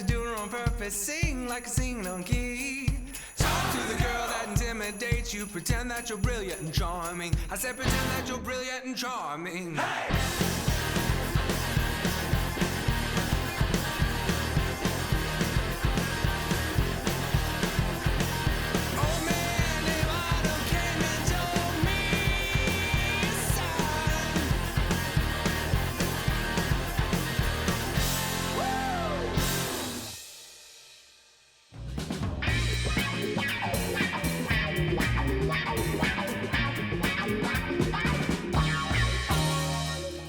to do it on purpose. Sing like a sing-along key. Talk to the girl that intimidates you. Pretend that you're brilliant and charming. I said pretend that you're brilliant and charming. Hey!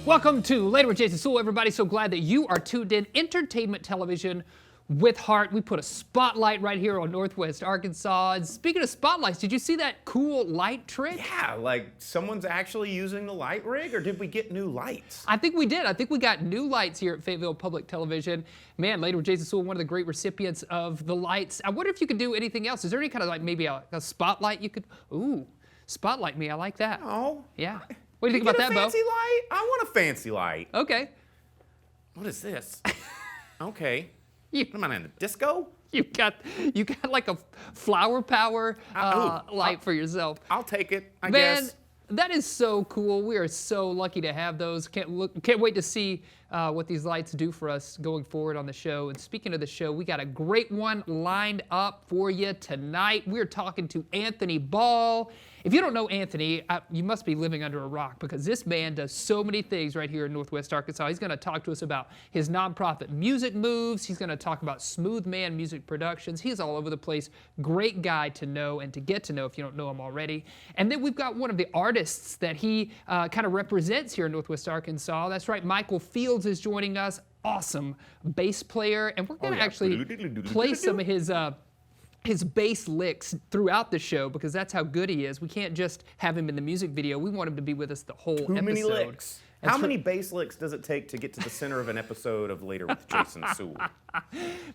Welcome to Later with Jason Suel, everybody. So glad that you are tuned in. Entertainment television with heart. We put a spotlight right here on Northwest Arkansas. And speaking of spotlights, did you see that cool light trick? Yeah, like someone's actually using the light rig, or did we get new lights? I think we did. I think we got new lights here at Fayetteville Public Television. Man, Later with Jason Suel, one of the great recipients of the lights. I wonder if you could do anything else. Is there any kind of like maybe a spotlight you could, spotlight me, I like that. Oh. Yeah. What do you think about that, Bo? Fancy light? I want a fancy light. Okay. What is this? Okay. You, What am I in a disco? you got like a flower power light for yourself. I'll take it, I Man, guess. that is so cool. We are so lucky to have those. Can't wait to see what these lights do for us going forward on the show. And speaking of the show, we got a great one lined up for you tonight. We're talking to Anthony Ball. If you don't know Anthony, you must be living under a rock, because this man does so many things right here in Northwest Arkansas. He's going to talk to us about his nonprofit Music Moves. He's going to talk about Smooth Man Music Productions. He's all over the place. Great guy to know and to get to know if you don't know him already. And then we've got one of the artists that he kind of represents here in Northwest Arkansas. That's right, Michael Fields is joining us. Awesome bass player. And we're going to actually play some of his bass licks throughout the show, because that's how good he is. We can't just have him in the music video. We want him to be with us the whole episode. Too many licks. How many bass licks does it take to get to the center of an episode of Later with Jason Suel?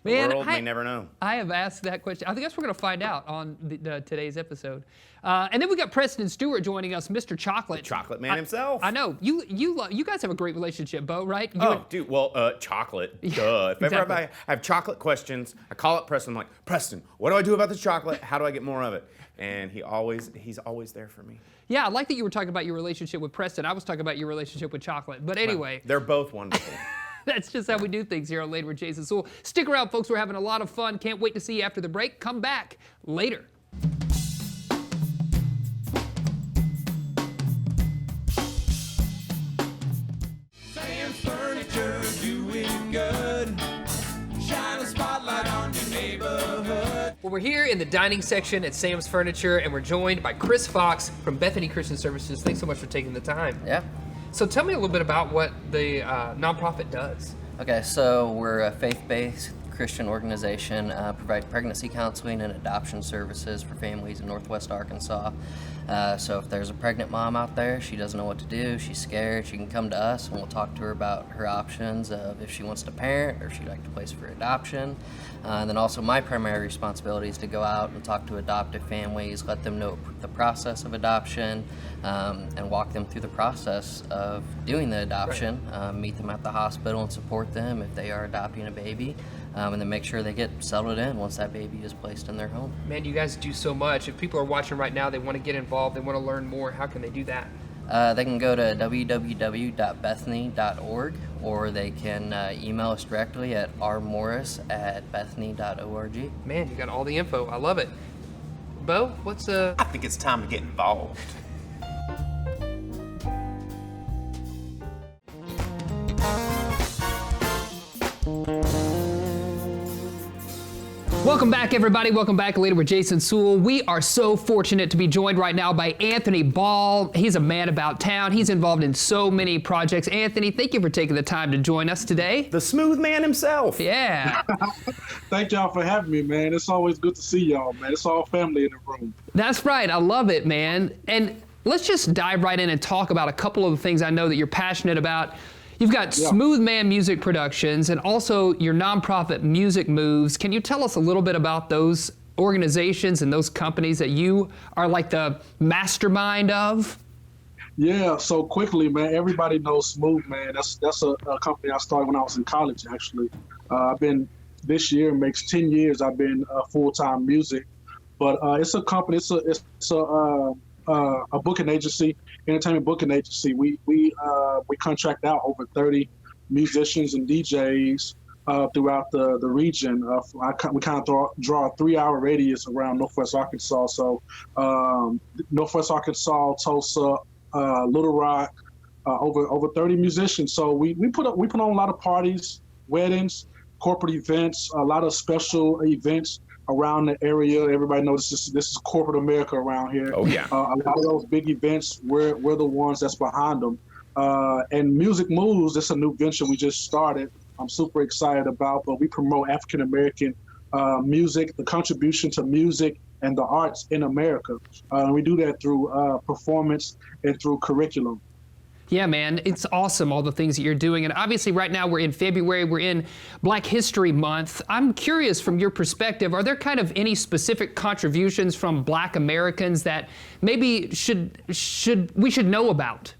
The world may never know. I have asked that question. I guess we're going to find out on today's episode. And then we got Preston Stewart joining us, Mr. Chocolate. The chocolate man himself. I know. You guys have a great relationship, Bo, right? Dude, well, chocolate, duh. If ever I have chocolate questions, I call up Preston, I'm like, Preston, what do I do about this chocolate? How do I get more of it? And he's always there for me. Yeah, I like that you were talking about your relationship with Preston. I was talking about your relationship with chocolate. But anyway. Well, they're both wonderful. That's just how we do things here on Later with Jason Suel. Stick around, folks. We're having a lot of fun. Can't wait to see you after the break. Come back later. Sam's Furniture doing good. Shine a spotlight on your neighborhood. Well, we're here in the dining section at Sam's Furniture, and we're joined by Chris Fox from Bethany Christian Services. Thanks so much for taking the time. Yeah. So tell me a little bit about what the nonprofit does. Okay, so we're a faith-based Christian organization, provide pregnancy counseling and adoption services for families in Northwest Arkansas. So if there's a pregnant mom out there, she doesn't know what to do, she's scared, she can come to us and we'll talk to her about her options of if she wants to parent or if she'd like to place for adoption. And then also my primary responsibility is to go out and talk to adoptive families, let them know the process of adoption, and walk them through the process of doing the adoption, meet them at the hospital and support them if they are adopting a baby, and then make sure they get settled in once that baby is placed in their home. Man, you guys do so much. If people are watching right now, they want to get involved, they want to learn more, how can they do that? They can go to www.bethany.org, or they can email us directly at rmorris@bethany.org. Man, you got all the info. I love it. Bo, what's I think it's time to get involved. Welcome back, everybody. Welcome back Later with Jason Suel. We are so fortunate to be joined right now by Anthony Ball. He's a man about town. He's involved in so many projects. Anthony, thank you for taking the time to join us today. The smooth man himself. Yeah. Thank y'all for having me, man. It's always good to see y'all, man. It's all family in the room. That's right. I love it, man. And let's just dive right in and talk about a couple of the things I know that you're passionate about. You've got Smooth Man Music Productions and also your nonprofit Music Moves. Can you tell us a little bit about those organizations and those companies that you are like the mastermind of? Yeah, so quickly, man, everybody knows Smooth Man. That's a company I started when I was in college, actually. I've been this year makes 10 years I've been full-time music. But it's a company. It's a booking agency, entertainment booking agency. We contract out over 30 musicians and DJs throughout the region. We kind of draw a 3-hour radius around Northwest Arkansas. So Northwest Arkansas, Tulsa, Little Rock, over 30 musicians. So we put on a lot of parties, weddings, corporate events, a lot of special events around the area. Everybody knows this is corporate America around here. Oh yeah. A lot of those big events, we're the ones that's behind them. And Music Moves, it's a new venture we just started. I'm super excited about, but we promote African American music, the contribution to music and the arts in America. We do that through performance and through curriculum. Yeah, man, it's awesome, all the things that you're doing. And obviously right now we're in February, we're in Black History Month. I'm curious from your perspective, are there kind of any specific contributions from Black Americans that maybe we should know about?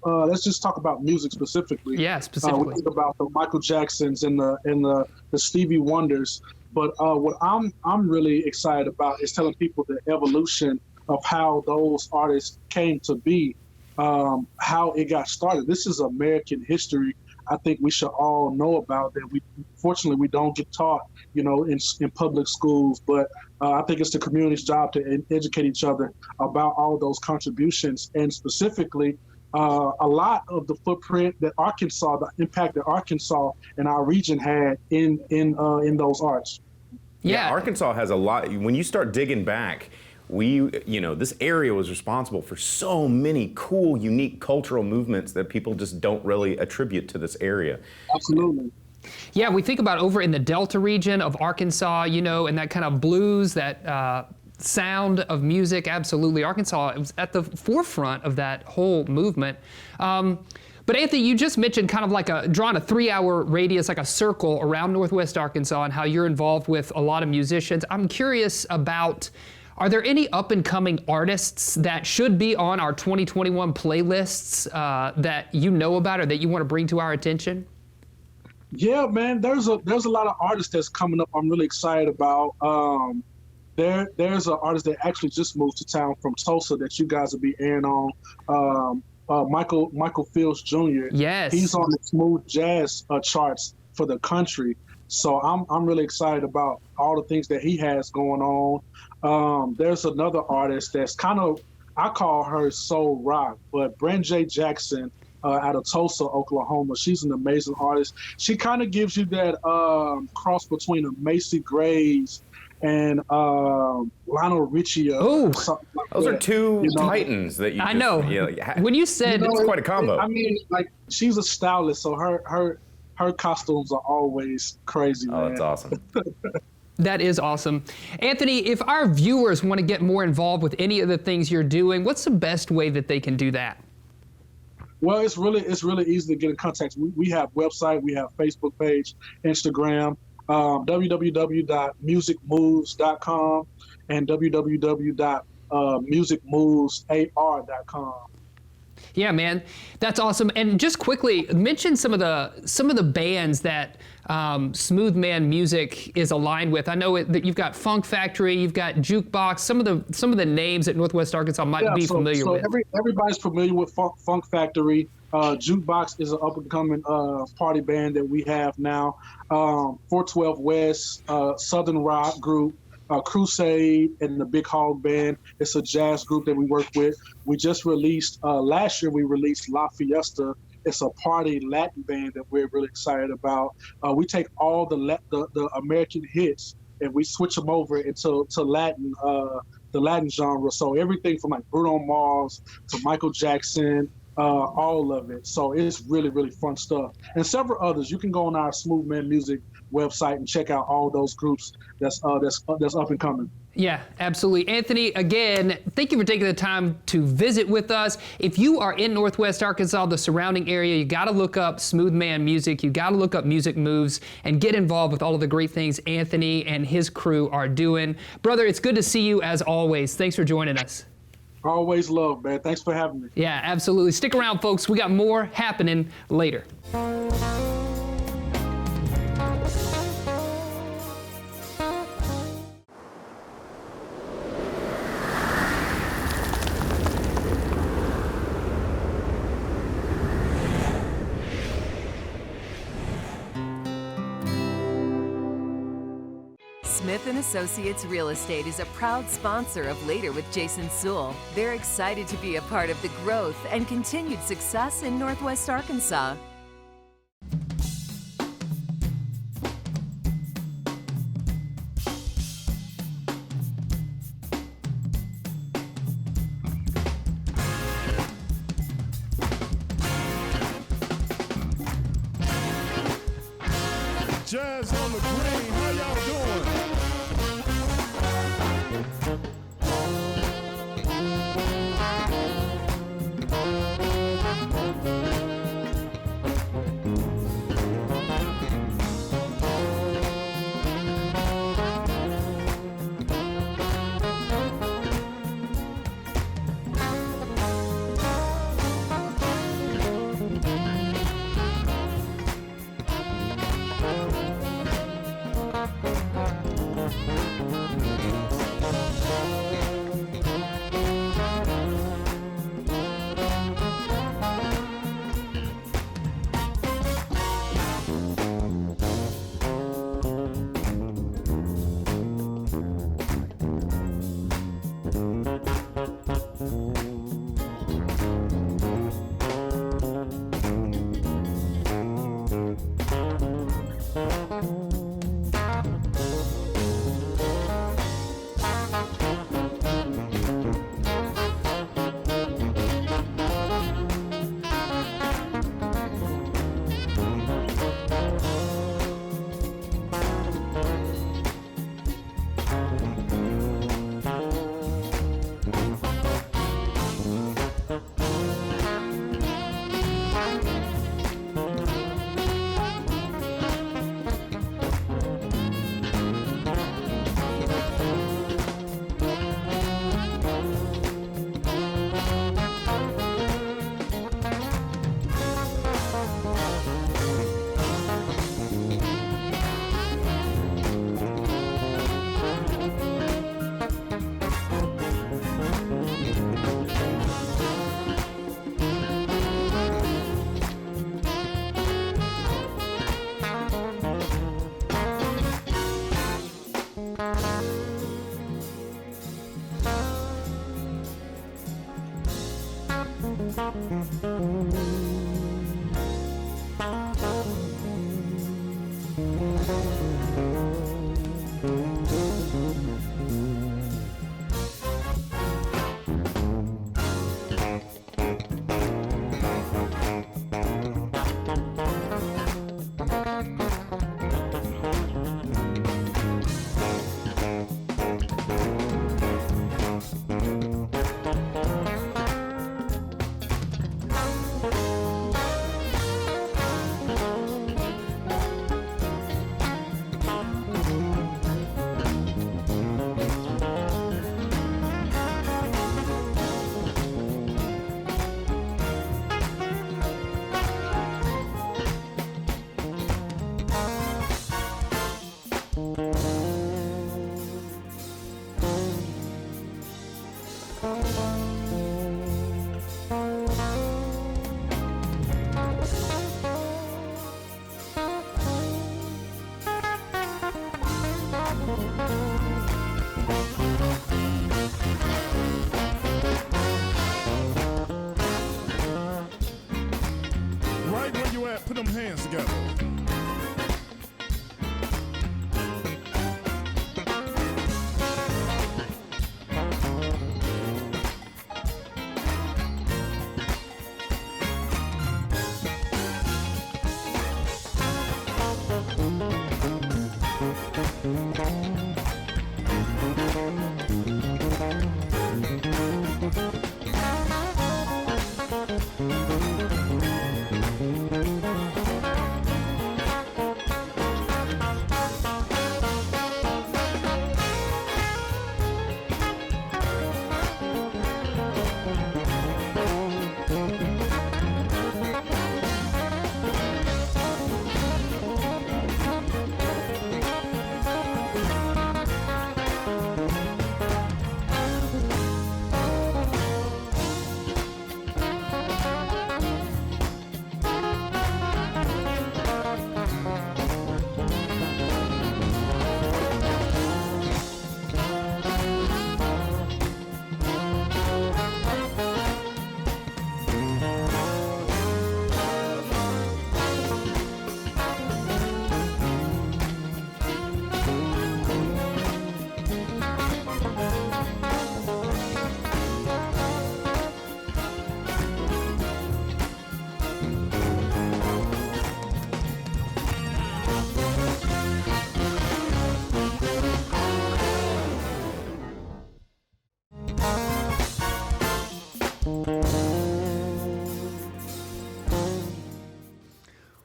Let's just talk about music specifically. Yeah, specifically. We think about the Michael Jacksons and the Stevie Wonders. But what I'm really excited about is telling people the evolution of how those artists came to be. How it got started. This is American history. I think we should all know about that. Fortunately, we don't get taught, in public schools, but I think it's the community's job to educate each other about all those contributions, and specifically a lot of the footprint that the impact that Arkansas and our region had in those arts. Yeah, Arkansas has a lot. When you start digging back, this area was responsible for so many cool, unique cultural movements that people just don't really attribute to this area. Absolutely. Yeah, we think about over in the Delta region of Arkansas, and that kind of blues, that sound of music. Absolutely. Arkansas was at the forefront of that whole movement. But Anthony, you just mentioned kind of like drawing a 3-hour radius, like a circle around Northwest Arkansas, and how you're involved with a lot of musicians. I'm curious about, are there any up-and-coming artists that should be on our 2021 playlists that you know about or that you want to bring to our attention? Yeah, man, there's a lot of artists that's coming up I'm really excited about. There's an artist that actually just moved to town from Tulsa that you guys will be airing on, Michael Fields Jr. Yes. He's on the smooth jazz charts for the country. So I'm really excited about all the things that he has going on. There's another artist that's kind of, I call her soul rock, but Brand J. Jackson out of Tulsa, Oklahoma. She's an amazing artist. She kind of gives you that cross between a Macy Graves and Lionel Richie. Oh, those are two titans that you. I know. When you said, it's quite a combo. I mean, like, she's a stylist, so her costumes are always crazy. Oh, man. that's awesome. That is awesome. Anthony, if our viewers want to get more involved with any of the things you're doing, what's the best way that they can do that? Well, it's really easy to get in contact. We have website, we have Facebook page, Instagram, www.musicmoves.com and www.musicmovesar.com. Yeah, man, that's awesome. And just quickly mention some of the bands that Smooth Man Music is aligned with. I know that you've got Funk Factory, you've got Jukebox. Some of the names that Northwest Arkansas might be familiar with. Everybody's familiar with Funk Factory. Jukebox is an up and coming party band that we have now. 412 West, Southern Rock group. Crusade and the Big Hog Band. It's a jazz group that we work with. We just released, last year we released La Fiesta. It's a party Latin band that we're really excited about. We take all the American hits and we switch them over into Latin, the Latin genre. So everything from like Bruno Mars to Michael Jackson, all of it. So it's really, really fun stuff. And several others. You can go on our Smooth Man Music website and check out all those groups that's up and coming. Yeah, absolutely. Anthony, again, thank you for taking the time to visit with us. If you are in Northwest Arkansas, the surrounding area, you got to look up Smooth Man Music. You got to look up Music Moves and get involved with all of the great things Anthony and his crew are doing. Brother, it's good to see you as always. Thanks for joining us. Always love, man. Thanks for having me. Yeah, absolutely. Stick around, folks. We got more happening later. Smith & Associates Real Estate is a proud sponsor of Later with Jason Suel. They're excited to be a part of the growth and continued success in Northwest Arkansas. Jazz on the green, how y'all doing? Right where you at, put them hands together.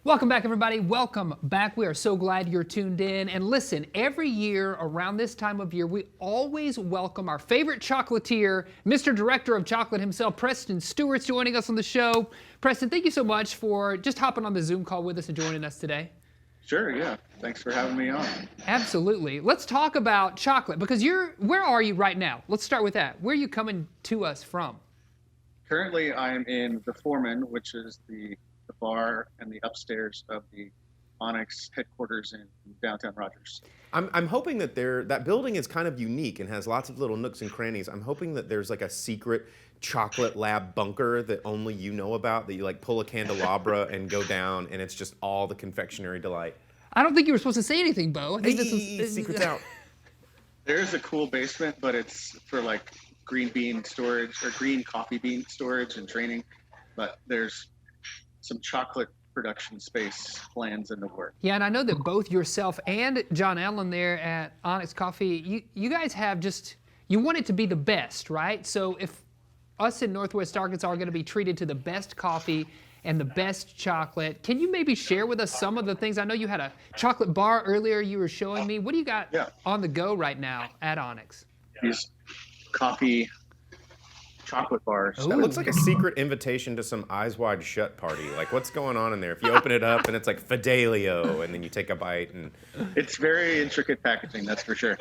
Welcome back, everybody. Welcome back. We are so glad you're tuned in. And listen, every year around this time of year, we always welcome our favorite chocolatier, Mr. Director of Chocolate himself, Preston Stewart, joining us on the show. Preston, thank you so much for just hopping on the Zoom call with us and joining us today. Sure, yeah. Thanks for having me on. Absolutely. Let's talk about chocolate because where are you right now? Let's start with that. Where are you coming to us from? Currently, I am in the Foreman, which is the bar and the upstairs of the Onyx headquarters in downtown Rogers. I'm hoping that that building is kind of unique and has lots of little nooks and crannies. I'm hoping that there's like a secret chocolate lab bunker that only you know about, that you like pull a candelabra and go down and it's just all the confectionery delight. I don't think you were supposed to say anything, Bo. I think secret's out. There is a cool basement, but it's for like green bean storage or green coffee bean storage and training. But there's some chocolate production space plans in the works. Yeah, and I know that both yourself and John Allen there at Onyx Coffee, you guys have you want it to be the best, right? So if us in Northwest Arkansas are going to be treated to the best coffee and the best chocolate, can you maybe share with us some of the things? I know you had a chocolate bar earlier you were showing me. What do you got on the go right now at Onyx? These coffee chocolate bars. That looks like a secret invitation to some Eyes Wide Shut party. Like, what's going on in there? If you open it up and it's like Fidelio, and then you take a bite, and it's very intricate packaging, that's for sure.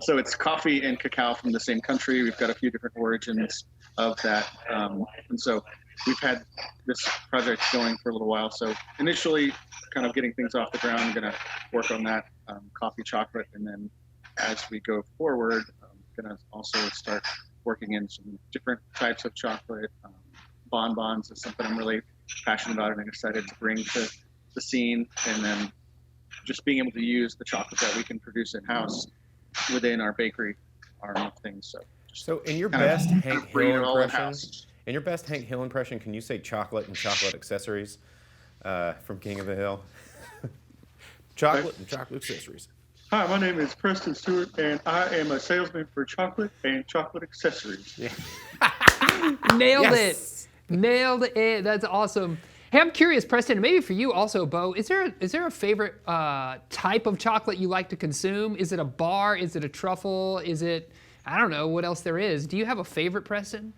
So it's coffee and cacao from the same country. We've got a few different origins of that, and so we've had this project going for a little while. So initially, kind of getting things off the ground. I'm gonna work on that coffee chocolate, and then as we go forward, I'm gonna also start working in some different types of chocolate. Bonbons is something I'm really passionate about and excited to bring to the scene. And then just being able to use the chocolate that we can produce in-house within our bakery arm of things. So in your best Hank Hill impression, can you say chocolate and chocolate accessories from King of the Hill? Chocolate and chocolate accessories. Hi, my name is Preston Stewart, and I am a salesman for chocolate and chocolate accessories. Yeah. Nailed it. Nailed it. That's awesome. Hey, I'm curious, Preston, maybe for you also, Bo, is there a favorite type of chocolate you like to consume? Is it a bar? Is it a truffle? Is it, I don't know, what else there is. Do you have a favorite, Preston?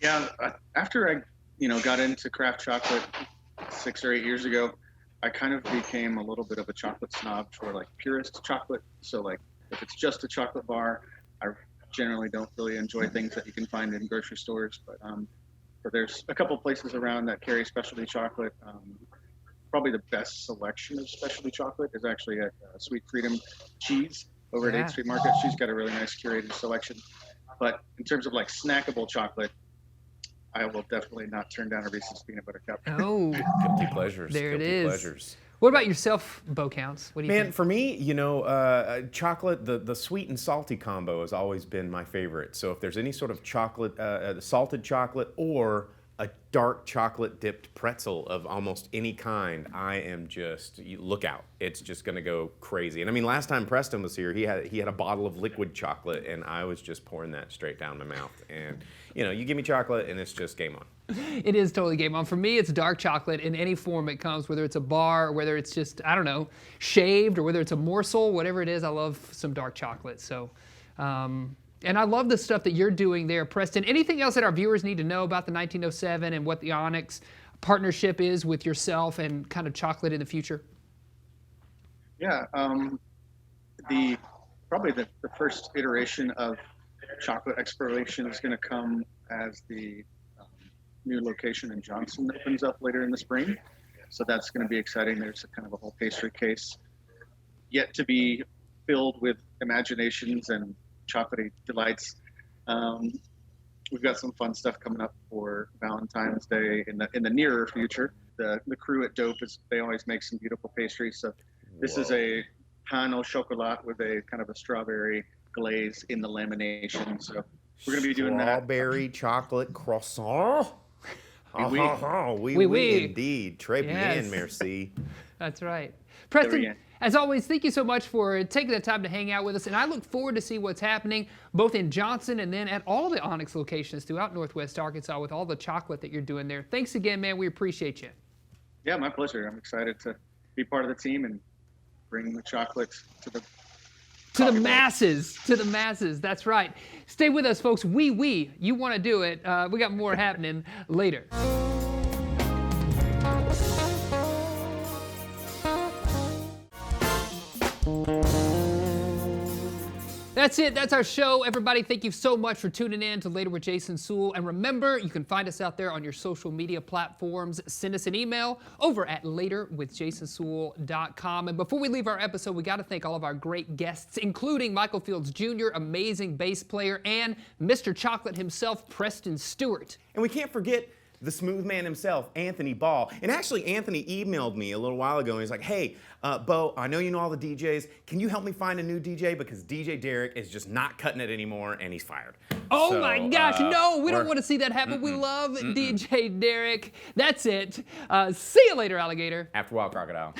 Yeah, after I got into craft chocolate 6 or 8 years ago, I kind of became a little bit of a chocolate snob for like purist chocolate. So like if it's just a chocolate bar, I generally don't really enjoy things that you can find in grocery stores. But there's a couple places around that carry specialty chocolate. Probably the best selection of specialty chocolate is actually at Sweet Freedom Cheese over at 8th Street Market. She's got a really nice curated selection. But in terms of like snackable chocolate, I will definitely not turn down a Reese's peanut butter cup. Oh, guilty pleasures. There guilty it is. Pleasures. What about yourself, Bo Counts? What do you think? Man, for me, chocolate, the sweet and salty combo has always been my favorite. So if there's any sort of chocolate, salted chocolate, or a dark chocolate dipped pretzel of almost any kind, I am just, look out. It's just gonna go crazy. And I mean, last time Preston was here, he had a bottle of liquid chocolate, and I was just pouring that straight down my mouth. And you give me chocolate and it's just game on. It is totally game on. For me, it's dark chocolate in any form it comes, whether it's a bar or whether it's just, I don't know, shaved or whether it's a morsel, whatever it is, I love some dark chocolate. So, and I love the stuff that you're doing there, Preston. Anything else that our viewers need to know about the 1907 and what the Onyx partnership is with yourself and kind of chocolate in the future? Yeah, probably the first iteration of chocolate exploration is going to come as the new location in Johnson opens up later in the spring. So that's going to be exciting. There's a kind of a whole pastry case yet to be filled with imaginations and chocolatey delights. We've got some fun stuff coming up for Valentine's Day in the nearer future. The crew at Dope they always make some beautiful pastries. So this is a pain au chocolat with a kind of a strawberry glaze in the lamination. So we're going to be doing that. Strawberry chocolate croissant. Oui, oui, indeed. Très bien, merci. That's right. Preston, as always, thank you so much for taking the time to hang out with us. And I look forward to see what's happening both in Johnson and then at all the Onyx locations throughout Northwest Arkansas with all the chocolate that you're doing there. Thanks again, man. We appreciate you. Yeah, my pleasure. I'm excited to be part of the team and bring the chocolate to the masses. To the masses. That's right. Stay with us, folks. You want to do it. We got more happening later. That's it. That's our show. Everybody, thank you so much for tuning in to Later with Jason Suel. And remember, you can find us out there on your social media platforms. Send us an email over at laterwithjasonsuel.com. And before we leave our episode, we got to thank all of our great guests, including Michael Fields Jr., amazing bass player, and Mr. Chocolate himself, Preston Stewart. And we can't forget the smooth man himself, Anthony Ball. And actually, Anthony emailed me a little while ago, and he's like, hey, Bo, I know you know all the DJs. Can you help me find a new DJ? Because DJ Derek is just not cutting it anymore, and he's fired. Oh So, my gosh, no, we don't want to see that happen. We love DJ Derek. That's it. See you later, alligator. After a while, crocodile.